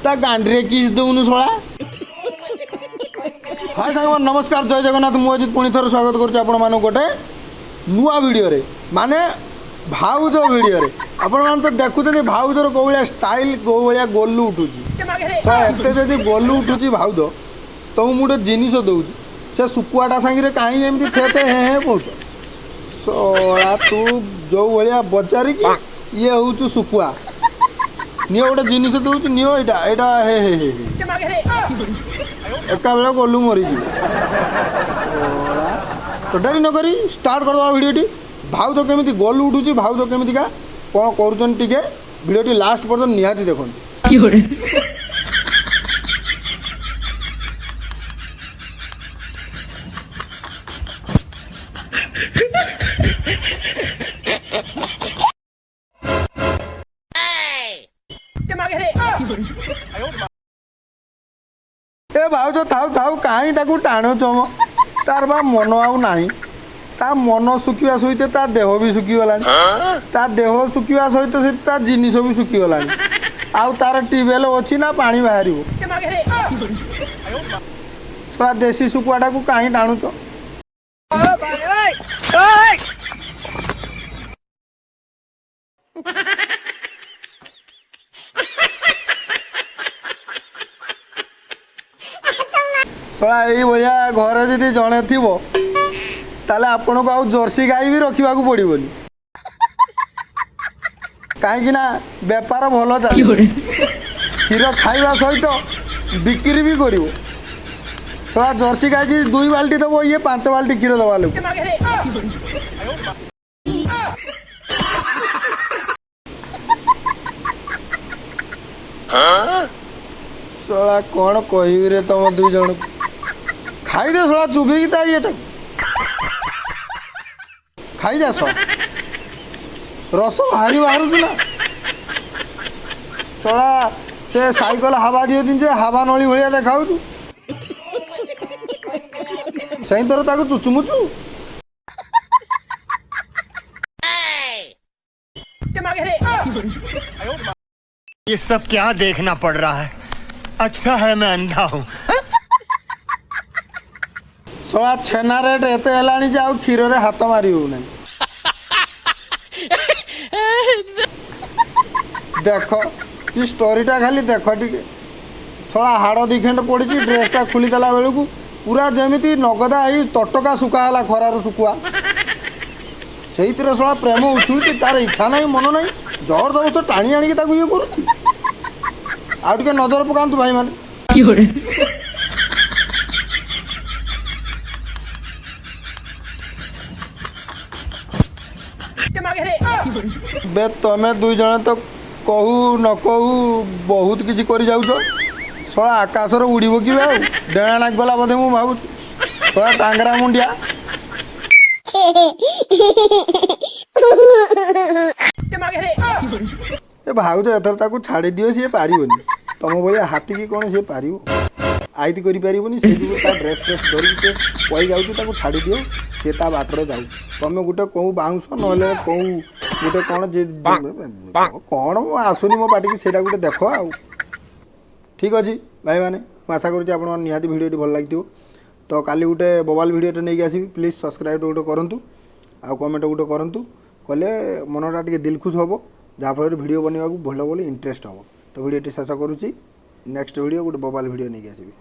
ता गांडीरे किस दौनु शला हाय सांग नमस्कार जय जगन्नाथ मु अजित पुणी थर स्वागत करुच्ची आपण मान गोटे नुआ वीडियो रे माने भाउज वीडियो रे आपण मान तो देखुछन भाउजर को भलिया स्टाइल को भलिया गोलू उठुची सो एते जदी गोलू उठुची भाउज तो मु गोटे जिनिस दउची से सुकुआटा सांगे कहीं एमती फेते हे पहुँच सोला तू जो भाया बचारी कि ये हूँ सुकुआ नियो गोटे जिनिस दूच नियो एटा हे हे हे एका बेला गलु मरी टोटाली नक स्टार्ट करदे भिडियोटी भाउज केमी गलु उठुची भाउज केमिका कौन करुँच टे भिडियोटी लास्ट पर्यटन निहाती देखते ए भाउज थाउ थाउ कहीं टाणुच तार बा मन आउ नाही ता मन सुखिया सहित ता देह भी सुखीगला ता देह सुखिया सहित से ता जिनिस भी सुखीगला आउ तार ट्यूबवेल अच्छी ना पानी बाहर सला देसी सुकुआटा को कहीं टाणुच सला यही भाया घर जी जड़े थी ताले आपन को आउ जर्सी गाई भी रखा पड़ोनी कहीं बेपार भल चल क्षीर खाइबा सहित बिक्री भी कर सला जर्सी गाई जी 2 बाल्टी दब ये 5 बाल्टी क्षीर दबा लोग सला कौन कह रे तुम 2 जन खाई दे सला चुभी ये खाई जा सला रस भारी बाहर ना सला से साइकल हवा दिए दिन हवा नली भाया देखा सही तोर ताको चुचुमुचु ये सब क्या देखना पड़ रहा है। अच्छा है मैं अंधा हूँ। सला छेना रेट एत है क्षीर रे हाथ मारी हो नहीं देख कि स्टोरीटा खाली देख टे थोड़ा हाड़ दिखेंड पड़ी ड्रेसटा खुलीदेला बेलू पूरा जमी नगदा ही तटका सुखाला खरार सुखुआ से सला प्रेम उछुची तार इच्छा ना मन ना जबरदस्त टाणी आणिक ये कर आउटे नजर पकातु भाई माने बे तमें 2 जन तो कहू न कहू बहुत किसी कर जाऊच सला आकाश उड़ब कि डेणा नाक गला बोधे मु भावुँ सला टांगरा मुंडिया भाउज एथर ताकू छाड़ी दियो सी पारिबनी तुम भाया हाथी की कौन सी पार आईती करें से ड्रेस फ्रेस धरिक कही जाऊँ छाड़ी दियो सी ता बाटर जाऊ तुम गोटे कहू बाउंस ना कहू गोटे कौन आसुनी मो पाटिकी से गोटे देख आ ठीक अच्छे भाई मैंने आशा करूँ निहाती भिडियो भल लगे तो काली गोटे बवाल भिडियो नहीं आसबि प्लीज सब्सक्राइब गोटे करूँ आ कमेंट गोटे करूँ कले मनटा टे दिल खुश हम जहाँफल भिडियो बनवाक भल भल इंटरेस्ट हम तो भिडियो शेष करुँची नेक्स्ट भिडियो गोटे बवाल भिडियो नहीं आसबि।